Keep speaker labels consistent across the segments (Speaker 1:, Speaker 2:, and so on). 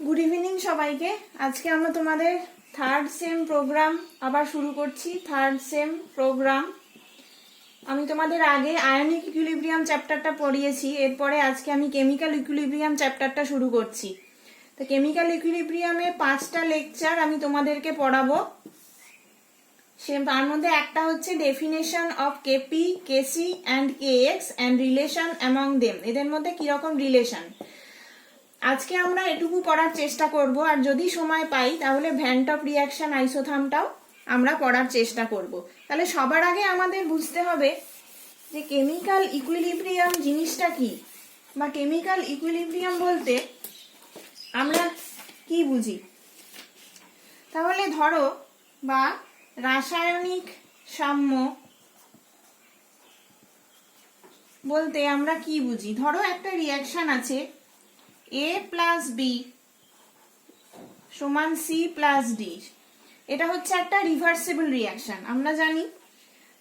Speaker 1: Good evening সবাইকে। আজকে আমরা তোমাদের থার্ড সেম প্রোগ্রাম আবার শুরু করছি। থার্ড সেম প্রোগ্রাম আমি তোমাদের আগে আয়নিক ইকুইলিব্রিয়াম চ্যাপ্টারটা পড়িয়েছি, এরপরে আজকে আমি কেমিক্যাল ইকুইলিব্রিয়াম চ্যাপ্টারটা শুরু করছি। তো কেমিক্যাল ইকুইলিব্রিয়ামে 5টা লেকচার আমি তোমাদেরকে পড়াবো। তার মধ্যে একটা হচ্ছে definition of KP, KC and KX and relation among them, এদের মধ্যে কিরকম রিলেশন। আজকে আমরা এটুকু পড়ার চেষ্টা করব, আর যদি সময় পাই তাহলে ভ্যান টপ রিয়াকশন আইসোথামটাও আমরা পড়ার চেষ্টা করব। তাহলে সবার আগে আমাদের বুঝতে হবে যে কেমিক্যাল ইকুইলিব্রিয়াম জিনিসটা কি, বা কেমিক্যাল ইকুইলিব্রিয়াম বলতে আমরা কি বুঝি। তাহলে ধরো, বা রাসায়নিক সাম্য বলতে আমরা কি বুঝি। ধরো একটা রিয়াকশন আছে A প্লাস বি সমান সি প্লাস ডি, এটা হচ্ছে একটা রিভার্সিবল রিয়াকশন আমরা জানি।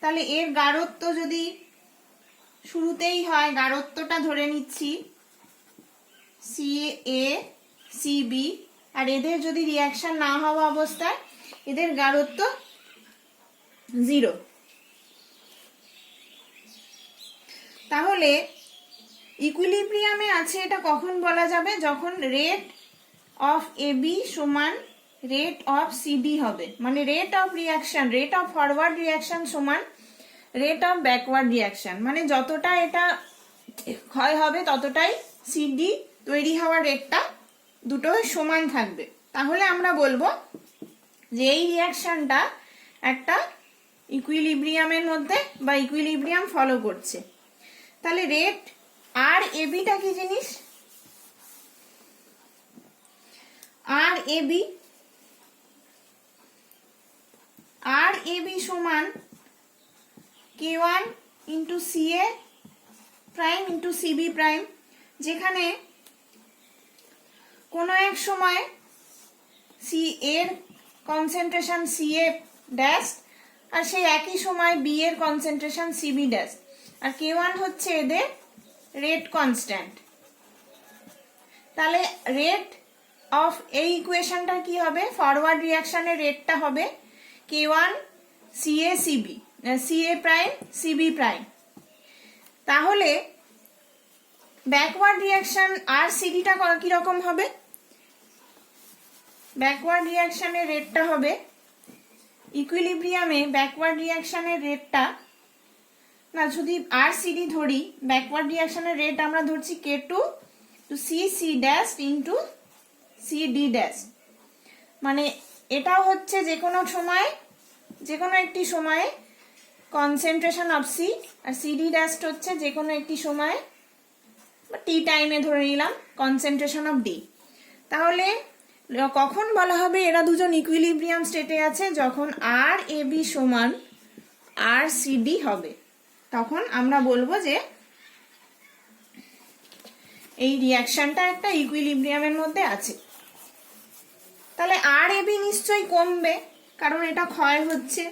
Speaker 1: তাহলে এর গাঢ়ত্ব যদি শুরুতেই হয়, গাঢ়ত্বটা ধরে নিচ্ছি সি এ সি বি, আর এদের যদি রিয়াকশন না হওয়া অবস্থায় এদের গাঢ়ত্ব 0। তাহলে ইকুইলিব্রিয়ামে আছে এটা কখন বলা যাবে, যখন রেট অফ এবি সমান রেট অফ সিডি হবে, মানে rate of reaction, rate of forward reaction সমান রেট অফ ব্যাকওয়ার্ড রিয়াকশন, মানে যতটা এটা ক্ষয় হবে ততটাই সিডি তৈরি হওয়ার রেটটা দুটো সমান থাকবে। তাহলে আমরা বলবো যে এই রিয়াকশনটা একটা ইকুইলিব্রিয়ামের মধ্যে বা ইকুইলিব্রিয়াম ফলো করছে। তাহলে রেট আর এবিটা কি জিনিস, আর এবি সমান K1 into CA prime into CB prime, যেখানে কোনো এক সময় সি এর কনসেন্ট্রেশন CA ড্যাশ, আর সেই একই সময় বি এর কনসেন্ট্রেশন CB ড্যাশ, আর K1 হচ্ছে এদের রেট কনস্ট্যান্ট। তাহলে রেট অফ এই ইকুয়েশনটা কি হবে, ফরওয়ার্ড রিয়াকশনের রেটটা হবে K1 CA prime CB prime. তাহলে ব্যাকওয়ার্ড রিয়াকশন আর সিডিটা কিরকম হবে, ব্যাকওয়ার্ড রিয়াকশনের রেটটা হবে ইকুইলিব্রিয়ামে ব্যাকওয়ার্ড রিয়াকশনের রেটটা না, যদি আর সিডি ধরি, ব্যাকওয়ার্ড রিয়াকশনের রেট আমরা ধরছি K2 two C dash into CD dash, মানে এটাও হচ্ছে যে কোনো সময়, যে কোনো একটি সময়ে কনসেন্ট্রেশন অফ সি, আর সিডি ড্যাশ হচ্ছে যে কোনো একটি সময়ে বা টি টাইমে ধরে নিলাম কনসেন্ট্রেশন অফ ডি। তাহলে কখন বলা হবে এরা দুজন ইকুইলিব্রিয়াম স্টেটে আছে, যখন আর এবি সমান আর সিডি হবে, তখন আমরা বলবো যে এই রিয়াকশনটা একটা ইকুইলিব্রিয়ামের মধ্যে আছে। তাহলে আর এবি নিশ্চয়ই কমবে, কারণ এটা ক্ষয় হচ্ছে,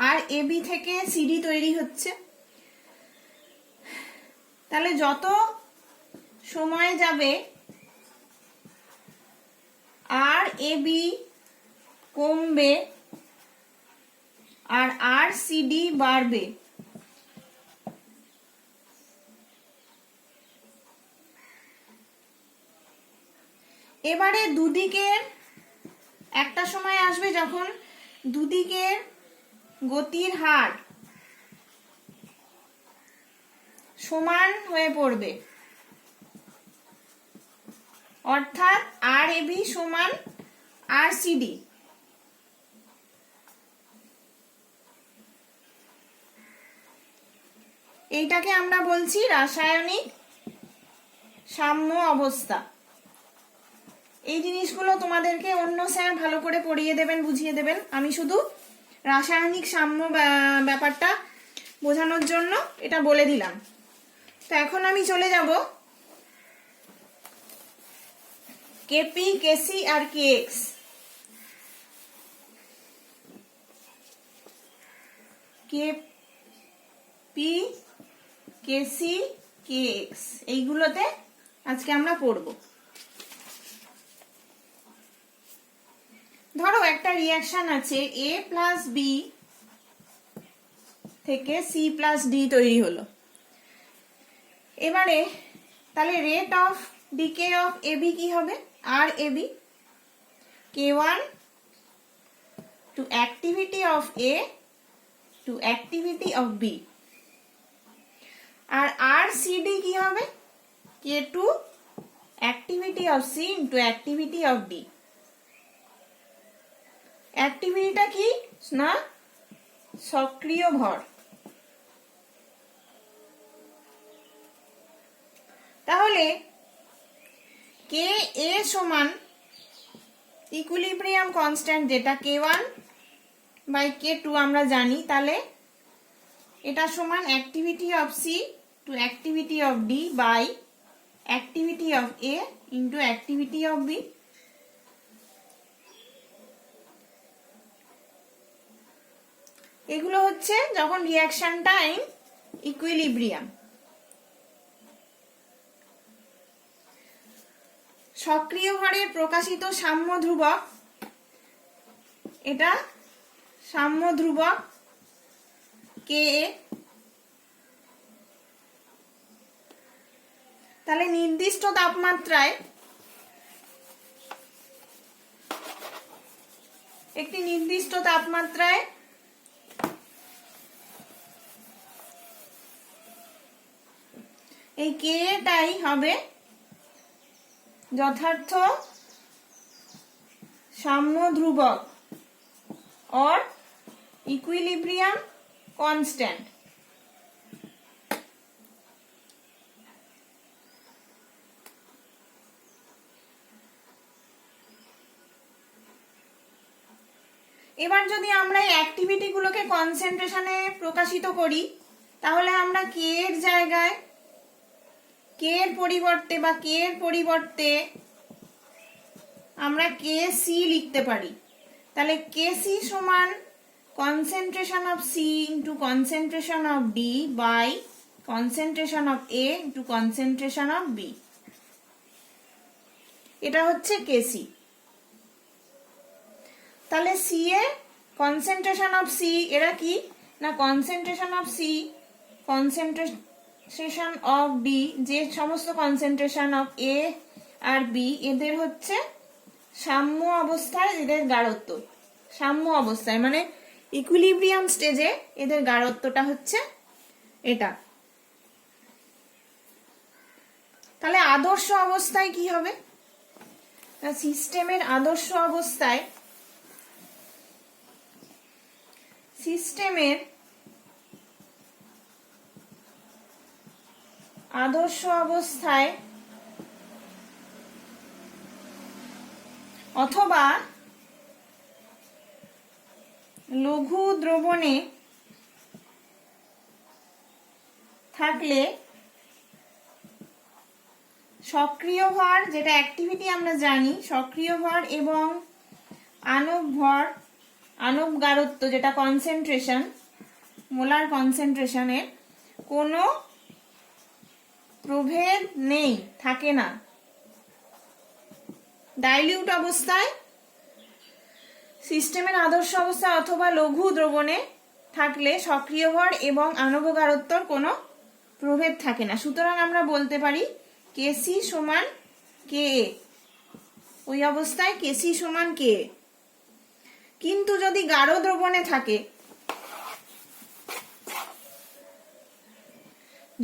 Speaker 1: আর এবি থেকে সিডি তৈরি হচ্ছে। তাহলে যত সময় যাবে আর এবি কমবে আর আর সিডি বাড়বে। এবারে দুদিকের একটা সময় আসবে যখন দুদিকের গতির হার সমান হয়ে পড়বে, অর্থাৎ আর এবি সমান আর সিডি। এইটাকে আমরা বলছি রাসায়নিক সাম্য অবস্থা। এই জিনিসগুলো তোমাদেরকে অন্য স্যার ভালো করে পড়িয়ে দেবেন, বুঝিয়ে দেবেন, আমি শুধু রাসায়নিক সাম্য ব্যাপারটা বোঝানোর জন্য এটা বলে দিলাম। তো এখন আমি চলে যাব কেপি, কেসি আর কেএক্স। কেপি, কেসি, কেএক্স এইগুলোতে আজকে আমরা পড়ব। ধরো একটা রিয়াকশন আছে A প্লাস বি থেকে সি প্লাস ডি তৈরি হলো। এবারে তাহলে rate of decay of AB কি হবে? আর AB K1 to activity of A to activity of B. আর আর সিডি কি হবে? K2 activity of C into activity of D. অ্যাক্টিভিটিটা কি না? সক্রিয় ভর। তাহলে কে এ সমান ইকুইলিব্রিয়াম কনস্ট্যান্ট যেটা K1 বাই K2 আমরা জানি, তাহলে এটা সমান activity of C to activity of D by activity of A into activity of B. এগুলো হচ্ছে যখন রিয়াকশনটা ইন ইকুইলিব্রিয়াম। সক্রিয় ভরের প্রকাশিত সাম্য ধ্রুবক, এটা সাম্য ধ্রুবক কে। তাহলে নির্দিষ্ট তাপমাত্রায় একটি নির্দিষ্ট তাপমাত্রায় এই কে টাই হবে যথার্থ সাম্য ধ্রুবক or equilibrium constant। এবার যদি আমরা এই অ্যাক্টিভিটি গুলোকে কনসেন্ট্রেশনে প্রকাশিত করি, তাহলে আমরা কে এর জায়গায় কে এর পরিবর্তে বা কে এর পরিবর্তে আমরা কে সি লিখতে পারি। তাহলে কে সি সমান concentration of C into concentration of D by concentration of A into concentration of B. এটা হচ্ছে কে সি। তাহলে সি এ কনসেন্ট্রেশন অফ সি এরা কি না concentration of C, concentration of D, যে সমস্ত কনসেন্ট্রেশন অফ এ আর বি এদের হচ্ছে সাম্য অবস্থায় এদের গাঢ়ত্ব, সাম্য অবস্থায় মানে ইকুইলিব্রিয়াম স্টেজে এদের গাঢ়ত্বটা হচ্ছে এটা। তাহলে আদর্শ অবস্থায় কি হবে? সিস্টেমের আদর্শ অবস্থায় অথবা লঘু দ্রবণে থাকলে সক্রিয় ভর, যেটা অ্যাক্টিভিটি আমরা জানি, সক্রিয় ভর এবং আণব ভর, আণব গাঢ়ত্ব যেটা কনসেন্ট্রেশন, মোলার কনসেন্ট্রেশনের কোনো প্রভেদ নেই, থাকে না। ডাইলিউট অবস্থায়, সিস্টেমের আদর্শ অবস্থায় অথবা লঘু দ্রবণে থাকলে সক্রিয় ভর এবং আণব গাঢ়ত্বর কোনো প্রভেদ থাকে না। সুতরাং আমরা বলতে পারি কেসি সমান কে এ, ওই অবস্থায় কেসি সমান কে এ। কিন্তু যদি গাঢ় দ্রবণে থাকে,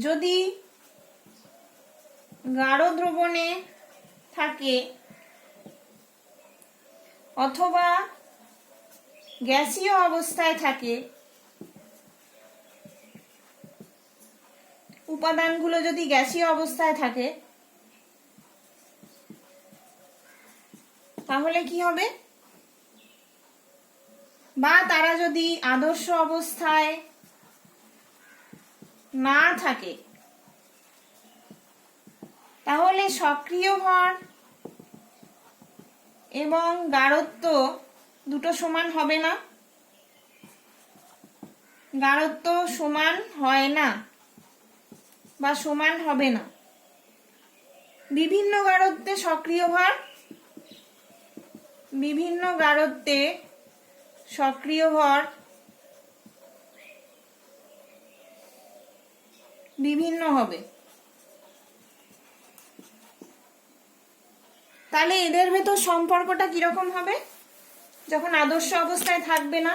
Speaker 1: যদি গাঢ় দ্রবণে থাকে অথবা গ্যাসীয় অবস্থায় থাকে, উপাদানগুলো যদি গ্যাসীয় অবস্থায় থাকে, তাহলে কি হবে? বা তারা যদি আদর্শ অবস্থায় না থাকে, তাহলে সক্রিয় ভর এবং গাঢ়ত্ব দুটো সমান হবে না, গাঢ়ত্ব সমান হয় না বা সমান হবে না। বিভিন্ন গাঢ়ত্বে সক্রিয় ভর বিভিন্ন গাঢ়ত্বে সক্রিয় ভর বিভিন্ন হবে। তাহলে এদের ভেতর সম্পর্কটা কিরকম হবে? যখন আদর্শ অবস্থায় থাকবে না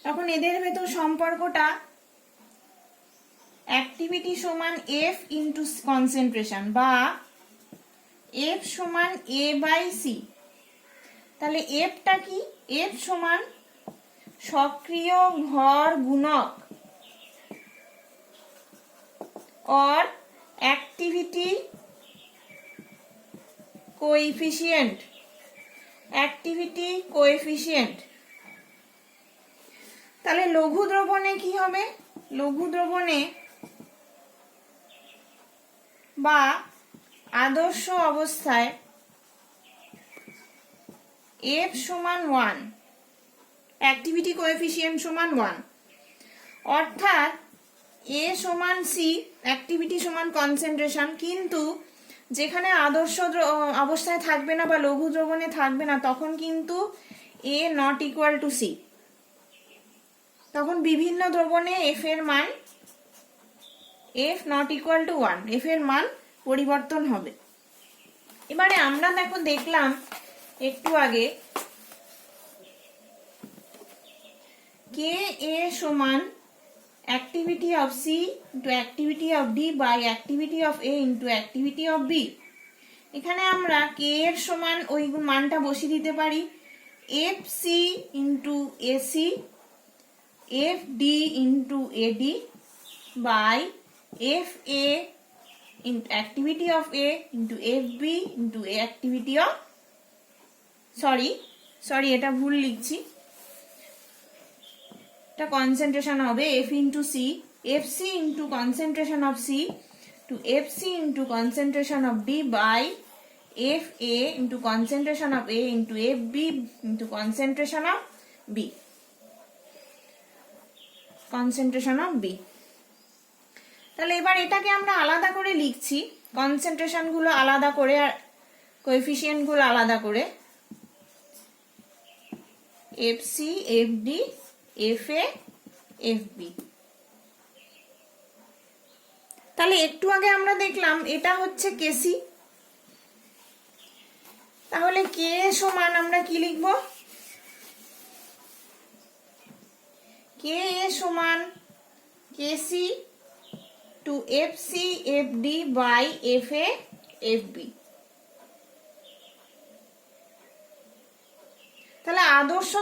Speaker 1: তখন এদের ভেতর সম্পর্কটা অ্যাক্টিভিটি সমান এফ ইন্টু কনসেন্ট্রেশন বা এফ সমান এ বাই সি। তাহলে এফটা কি? এফ সমান সক্রিয় ভর গুণক और एक्टिविटी कोएफिशिएंट। एक्टिविटी कोएफिशिएंट তাহলে লঘু দ্রবণে কি হবে? লঘু দ্রবণে বা আদর্শ অবস্থায় এফ সমান 1, অ্যাক্টিভিটি কোএফিশিয়েন্ট সমান 1, অর্থাৎ এ সমান সি, অ্যাক্টিভিটি সমান কনসেন্ট্রেশন। কিন্তু যেখানে আদর্শ অবস্থায় থাকবে না বা লঘু দ্রবণে থাকবে না তখন কিন্তু এ নট ইকুয়াল টু সি। তখন বিভিন্ন দ্রবণে এফ এর মান F not equal to 1, F এর মান পরিবর্তন হবে। এবারে আমরা দেখলাম একটু আগে কে এ সমান activity of C into activity of D by activity of A into activity of B। এখানে আমরা K এর সমান ওই মানটা বসিয়ে দিতে পারি FC into AC, FD into AD by FA into activity of A into FB into activity of sorry এটা ভুল লিখছি, এটা কনসেন্ট্রেশন হবে F into C, FC into concentration of C to FC into concentration of D by FA into concentration of A into FB into concentration of B, concentration of B। তাহলে এবার এটাকে আমরা আলাদা করে লিখছি, কনসেন্ট্রেশন গুলো আলাদা করে আর কোএফিশিয়েন্ট গুলো আলাদা করে, FC, FD, FA, FB। তাহলে একটু আগে আমরা দেখলাম এটা হচ্ছে কেসি। তাহলে কে সমান আমরা কি লিখব? কে সমান KC to FC FD by FA FB. তাহলে আদর্শ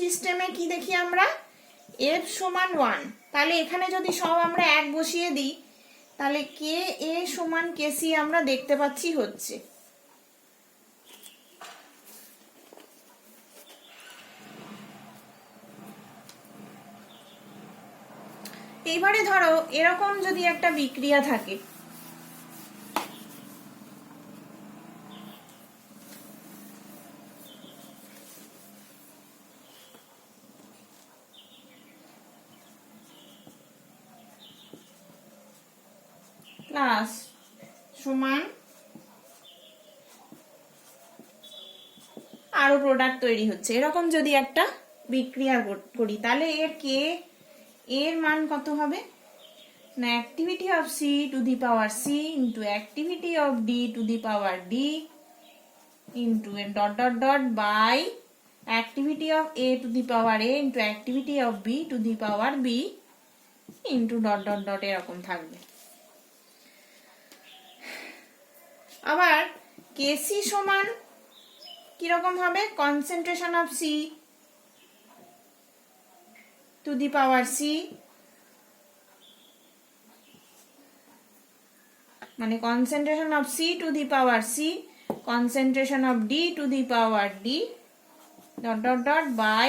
Speaker 1: সিস্টেমে কি দেখি আমরা? এফ সমান 1। তাহলে এখানে যদি সব আমরা 1 বসিয়ে দিই তাহলে কে এ সমান কেসি আমরা দেখতে পাচ্ছি হচ্ছে। এইবারে ধরো এরকম যদি একটা বিক্রিয়া থাকে, প্লাস সমান আরো প্রোডাক্ট তৈরি হচ্ছে, এরকম যদি একটা বিক্রিয়া করি তাহলে এর মান কত হবে না? Activity of C to the power C into activity of D to the power D into dot dot dot by activity of A to the power A into activity of B to the power B into dot dot dot এরকম থাকবে। আবার KC সমান কিরকম হবে? Concentration of C to the power C, মানে concentration of C to the power C, concentration of D to the power D dot dot dot by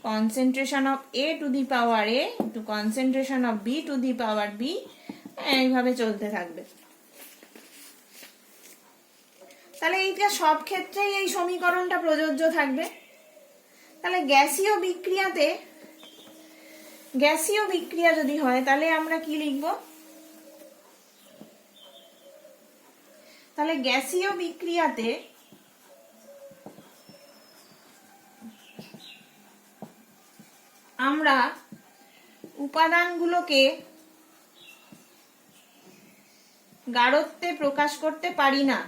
Speaker 1: concentration of A to the power A into concentration of B to the power B, এইভাবে চলতে থাকবে। তাহলে এইটা সব ক্ষেত্রেই এই সমীকরণটা প্রযোজ্য থাকবে। তাহলে গ্যাসীয় বিক্রিয়া যদি হয় তাহলে আমরা কি লিখব? তাহলে গ্যাসীয় বিক্রিয়াতে আমরা উপাদানগুলোকে গাঢ়ত্বে প্রকাশ করতে পারি না,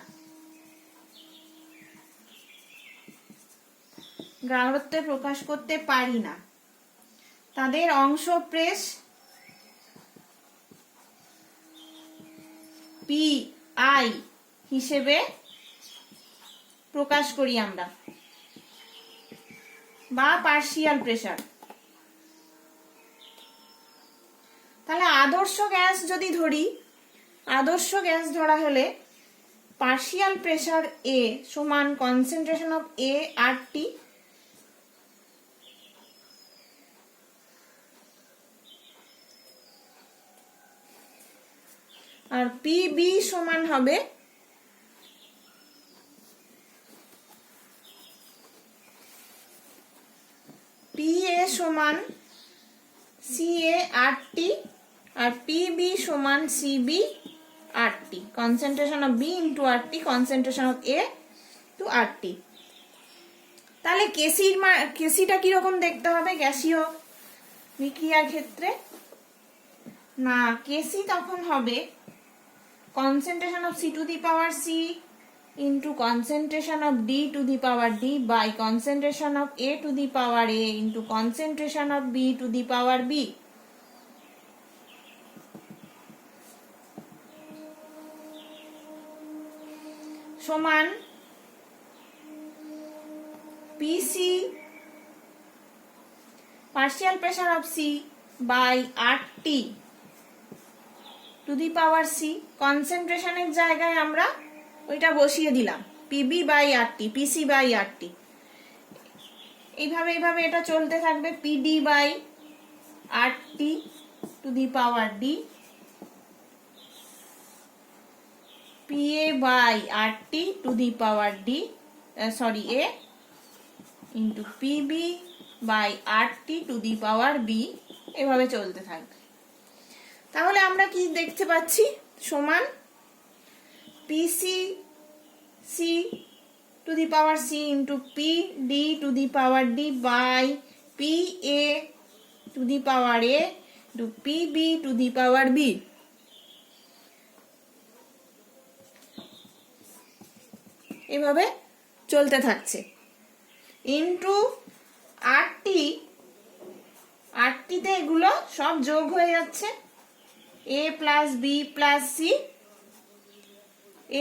Speaker 1: গাঢ়ত্বে প্রকাশ করতে পারি না। তাদের অংশপ্রেষ পি আই হিসেবে প্রকাশ করি আমরা, বা পার্শিয়াল প্রেসার। তাহলে আদর্শ গ্যাস যদি ধরি, আদর্শ গ্যাস ধরা হলে পার্শিয়াল প্রেসার এ সমান concentration of A R T, আর পিবি সমান হবে পিএ সমান সিএ আর টি, আর পিবি সমান CB R T, concentration of B into R T, concentration of A to R T. তাহলে কেসিটা কিরকম দেখতে হবে গ্যাসীয় বিক্রিয়ার ক্ষেত্রে? না, কেসি তখন হবে concentration of C to the power C into concentration of D to the power D by concentration of A to the power A into concentration of B to the power B. সমান PC partial pressure of C by RT to the power C. কনসেন্ট্রেশনের জায়গায় আমরা ওইটা বসিয়ে দিলাম, PB by R T, PC by R T. এইভাবে এইভাবে এটা চলতে থাকবে, PD by R T to the power D, PA by R T to the power D, sorry A, into PB by R T to the power B. এভাবে চলতে থাকবে। তাহলে আমরা কি দেখতে পাচ্ছি? সমান PC C to the power C into P D to the power D by P A to the power A to P B to the power B. এভাবে চলতে থাকছে। ইন্টু আরটি, আরটিতে এগুলো সব যোগ হয়ে যাচ্ছে, a plus b plus c,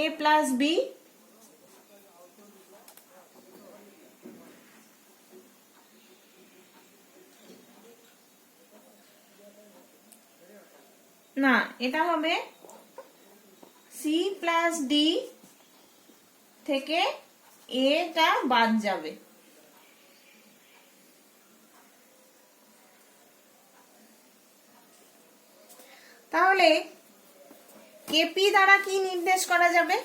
Speaker 1: a plus b না, এটা হবে c plus d থেকে a টা বাদ যাবে। তাহলে কেপি দ্বারা কি নির্দেশ করা যাবে?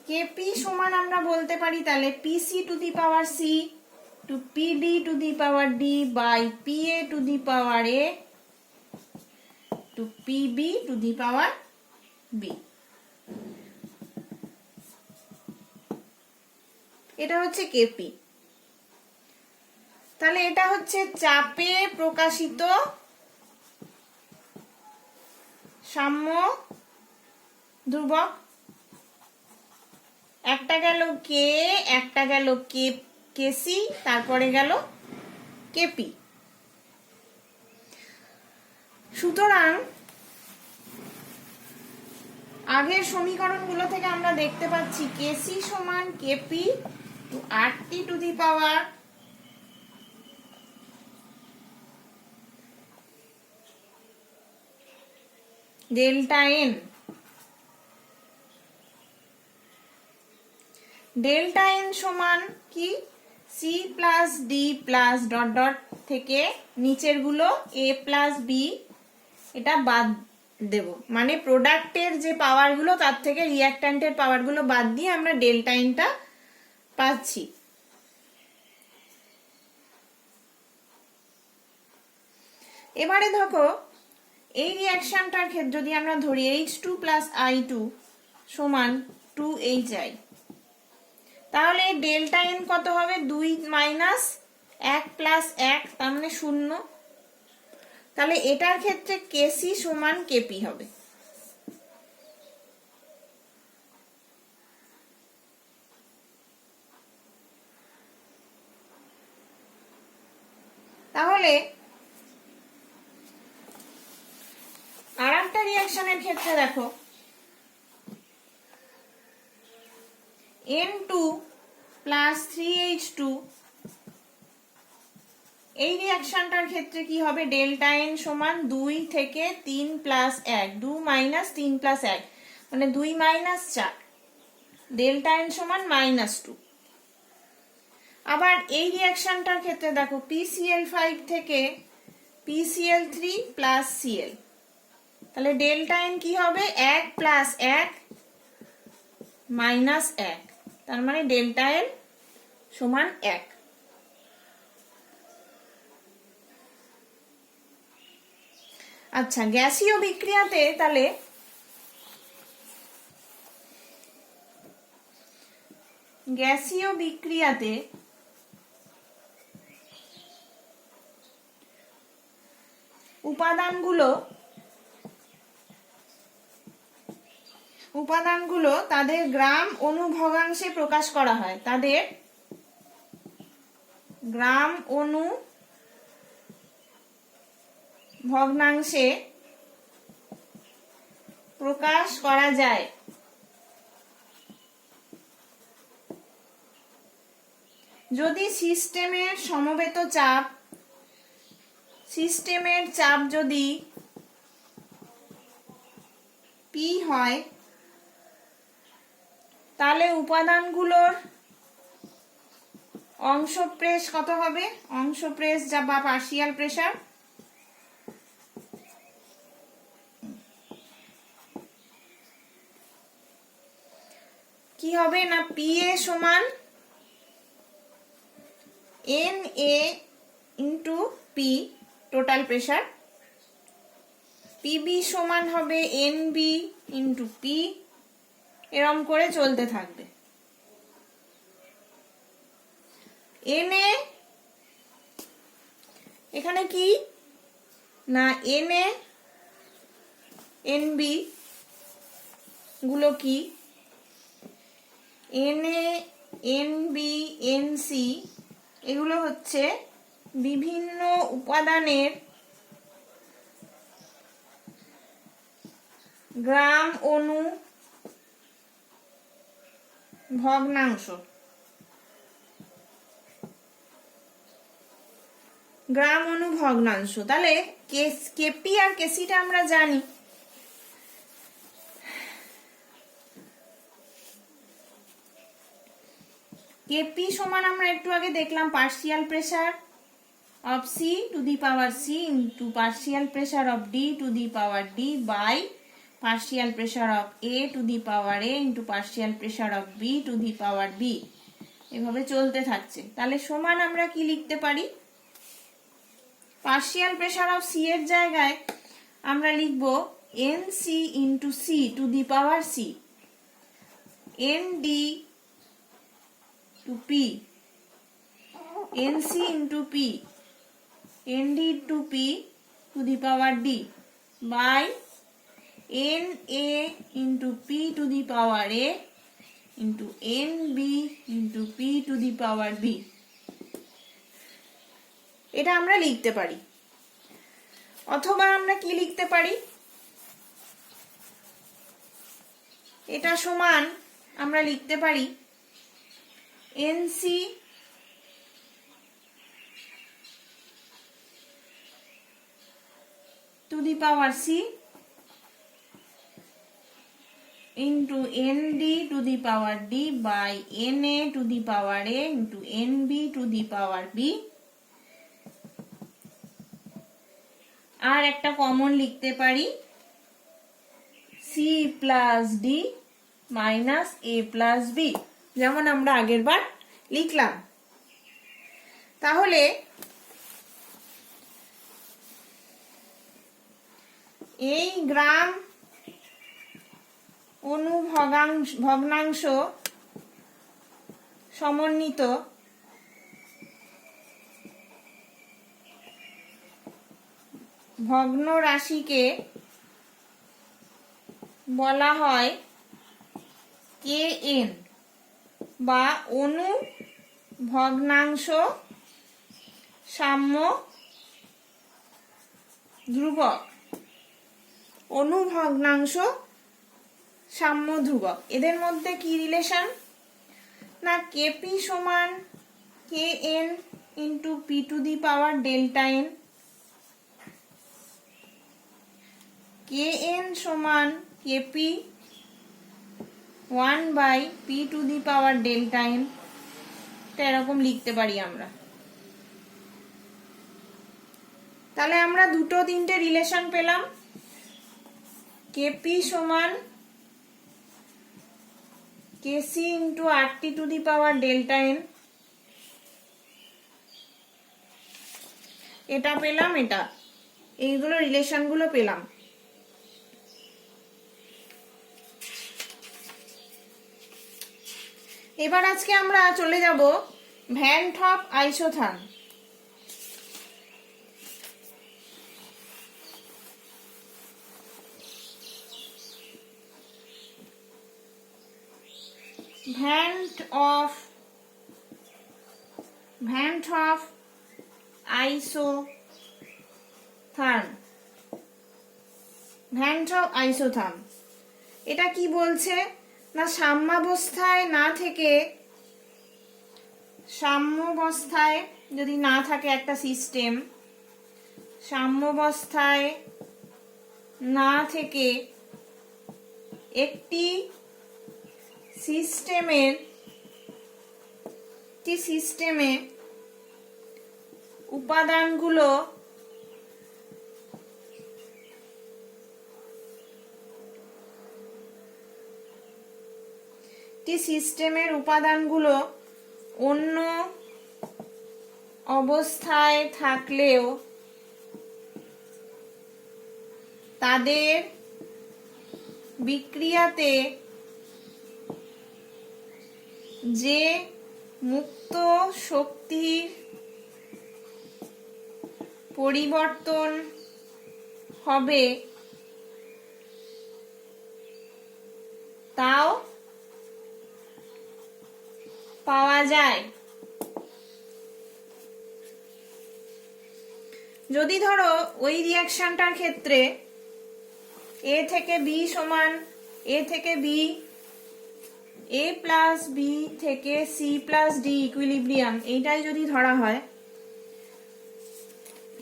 Speaker 1: কেপি সমান আমরা বলতে পারি তাহলে PC to the power C to PD to the power D by PA to the power A to PB to the power B. এটা হচ্ছে কেপি। তাহলে এটা হচ্ছে চাপে প্রকাশিত সাম্য ধ্রুবক। একটা গেল কে, একটা গেল কেসি, তারপরে গেল কেপি। সুতরাং আগের সমীকরণগুলো থেকে আমরা দেখতে পাচ্ছি কেসি সমান KP to R T to the power delta N. Delta N সমান কি? C plus D plus dot dot থেকে নিচের গুলো এ প্লাস বি, এটা বাদ দেব, মানে প্রোডাক্টের যে পাওয়ার গুলো তার থেকে রিঅ্যাক্ট্যান্টের পাওয়ার গুলো বাদ দিয়ে আমরা ডেল্টা এনটা পাচ্ছি। এবারে দেখো এই রিয়াকশনটার ক্ষেত্রে যদি আমরা ধরি H2 + I2 সমান 2HI, তাহলে ডেল্টা এন কত হবে? 2 - 1 + 1, তার মানে 0। তাহলে এটার ক্ষেত্রে কেসি সমান কেপি হবে। তাহলে আর একটা রিয়াকশনের ক্ষেত্রে দেখো N2 + 3H2, এই রিয়াকশনটার ক্ষেত্রে কি হবে? ডেল্টা এন সমান 2 থেকে 3 + 1, 2 - 3 + 1 মানে 2 - 4, ডেল্টা এন সমান -2। আবার এই রিয়াকশনটার ক্ষেত্রে দেখো PCl5 থেকে PCl3 + Cl, তাহলে ডেল্টা এন কি হবে? 1 + 1 - 1, তার মানে ডেল্টা এন সমান 1। আচ্ছা, গ্যাসীয় বিক্রিয়াতে তাহলে গ্যাসীয় বিক্রিয়াতে উপাদানগুলো তাদের গ্রাম অণু ভগ্নাংশে প্রকাশ করা হয়, তাদের গ্রাম অণু ভগ্নাংশে প্রকাশ করা যায়। যদি সিস্টেমের সমবেত চাপ, সিস্টেমের চাপ যদি P হয়, তাহলে উপাদানগুলোর অংশপ্রেস কত হবে? অংশপ্রেস যা বা পার্শিয়াল প্রেসার কি হবে না? PA সমান NA × P total pressure, PB সমান হবে NB × P, এরম করে চলতে থাকবে। NA এখানে কি না, NA NB গুলো কি? NA NB NC এগুলো হচ্ছে বিভিন্ন উপাদানের গ্রাম অণু ভগ্নাংশ। গ্রাম অণু ভগ্নাংশ, তাহলে কেপি আর কেসিটা আমরা জানি। কেপি সমান আমরা একটু আগে দেখলাম partial pressure of C⁻C into partial pressure of D⁻D by partial pressure of A⁻A into partial pressure of B⁻B, এভাবে চলতে থাকছে। তাহলে সমান আমরা কি লিখতে পারি? পার্শিয়াল প্রেসার অফ C এর জায়গায় আমরা লিখব NC × C⁻C, ND to P, NC × P, ND to P⁻D by NA × P⁻A into NB × P⁻B, এটা আমরা লিখতে পারি। অথবা আমরা কি লিখতে পারি? এটা সমান আমরা লিখতে পারি NC × C into ND⁻D by NA⁻A into NB⁻B, আর একটা কমন লিখতে পারি C + D - A + B, যেমন আমরা আগের বার লিখলাম। তাহলে এই গ্রাম অণু ভগ্নাংশ সমন্বিত ভগ্ন রাশিকে বলা হয় Kn বা অণু ভগ্নাংশ সাম্য ধ্রুবক। অণু ভগ্নাংশ সাম্য ধ্রুবক, এদের মধ্যে কি রিলেশন না Kp সমান Kn into p to the power delta n, Kn সমান Kp 1 by p to the power delta n, এরকম লিখতে পারি আমরা। তাহলে আমরা দুটো তিনটে রিলেশন পেলাম। Kp সমান Kc into RT to the power delta n, এটা পেলাম, এটা এইগুলো রিলেশনগুলো পেলাম। এবার আজকে আমরা চলে যাব van top isotherm. Van top isotherm, van top isotherm. এটা কি বলছে না সাম্যাবস্থায় না থেকে, সাম্যাবস্থায় যদি না থাকে একটা সিস্টেম, সাম্যাবস্থায় না থেকে একটি সিস্টেমে উপাদানগুলো সিস্টেমের উপাদানগুলো অন্য অবস্থায় থাকলেও তাদের বিক্রিয়াতে যে মুক্ত শক্তির পরিবর্তন হবে তাও পাওয়া যায়। যদি ধরো ওই রিঅ্যাকশনটার ক্ষেত্রে A থেকে B সমান A থেকে B, A প্লাস B থেকে C প্লাস D ইকুইলিব্রিয়াম, এইটাই যদি ধরা হয়,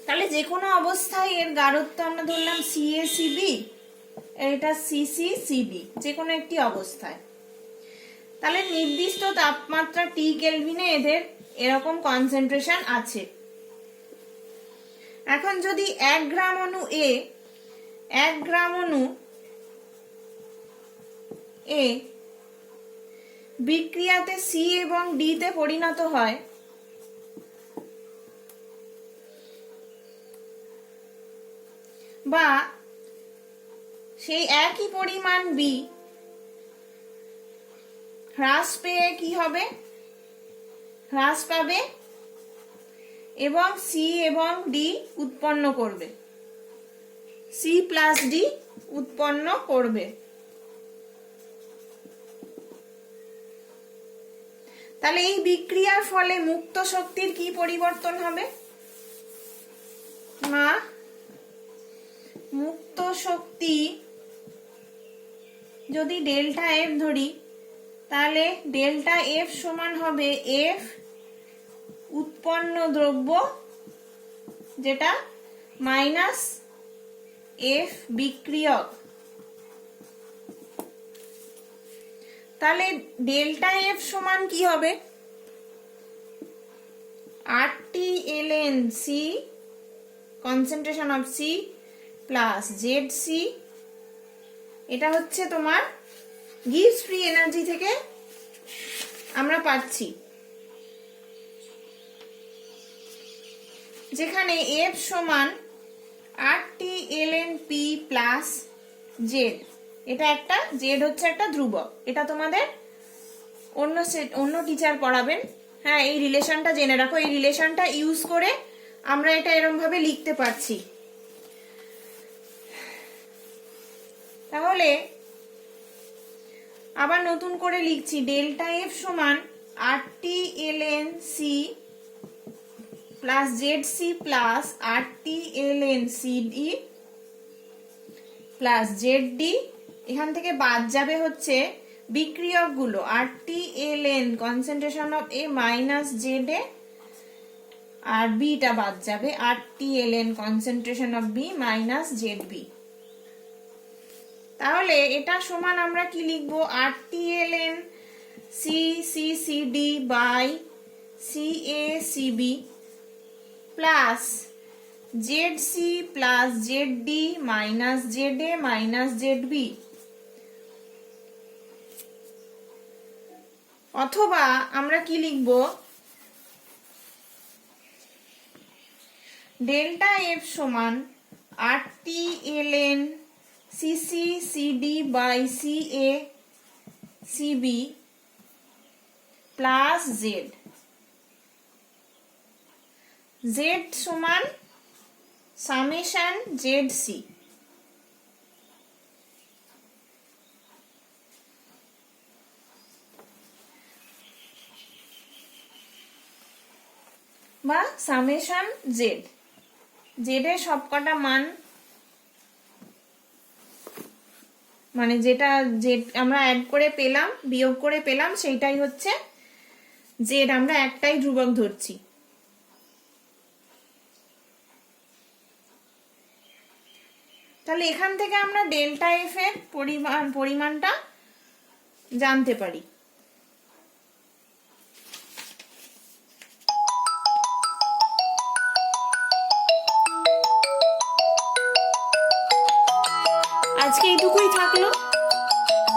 Speaker 1: তাহলে যে কোনো অবস্থায় এর গাঢ়ত্ব আমরা ধরলাম CaCb, এটা CcCb, যে কোনো একটি অবস্থায়। তাহলে নির্দিষ্ট তাপমাত্রা T কেলভিনে এদের এরকম কনসেন্ট্রেশন আছে। এখন যদি 1 গ্রাম অণু A বিক্রিয়াতে C এবং D তে পরিণত হয়, বা সেই একই পরিমাণ B হ্রাস পেয়ে কি হবে, হ্রাস পাবে এবং C এবং D উৎপন্ন করবে, C প্লাস D উৎপন্ন করবে। তাহলে এই বিক্রিয়ার ফলে মুক্ত শক্তির কি পরিবর্তন হবে না মুক্ত শক্তি যদি ডেল্টা F ধরি, তাহলে ডেল্টা F সমান হবে F উৎপন্ন দ্রব্য যেটা মাইনাস F বিক্রিয়ক। তাহলে ডেল্টা F সমান কি হবে RT ln C concentration of C plus ZC, এটা হচ্ছে তোমার গিভস ফ্রি এনার্জি থেকে আমরা পাচ্ছি, যেখানে F সমান RTLNP প্লাস জেড, এটা একটা জেড হচ্ছে একটা ধ্রুবক, এটা তোমাদের অন্য টিচার পড়াবেন। হ্যাঁ, এই রিলেশনটা জেনে রাখো, এই রিলেশনটা ইউজ করে আমরা এটা এরকম ভাবে লিখতে পারছি। তাহলে আবার নতুন করে লিখছি, ডেল্টা এফ সমান RTLNC plus ZC plus RTLNCD plus ZD। এখান থেকে বাদ যাবে হচ্ছে বিক্রিয়ক গুলো, RTLN concentration of A minus ZA, আর B টা বাদ যাবে, RTLN concentration of B minus ZB। তাহলে এটা সমান আমরা কি লিখবো, RTLN CCCD by CACB plus ZC plus ZD minus ZA minus ZB। অথবা আমরা কি লিখবো, ডেল্টা এফ সমান RTLN CCCD by CACB plus Z, Z সমান সামেশন ZC। বা সামেশন জেড, জেড এর সবকটা মান, মানে যেটা জেড আমরা অ্যাড করে পেলাম বিয়োগ করে পেলাম সেইটাই হচ্ছে জেড, আমরা একটাই ধ্রুবক ধরছি। তাহলে এখান থেকে আমরা ডেল্টা এফ এর পরিমাণটা জানতে পারি। আজকে এইটুকুই থাকলো।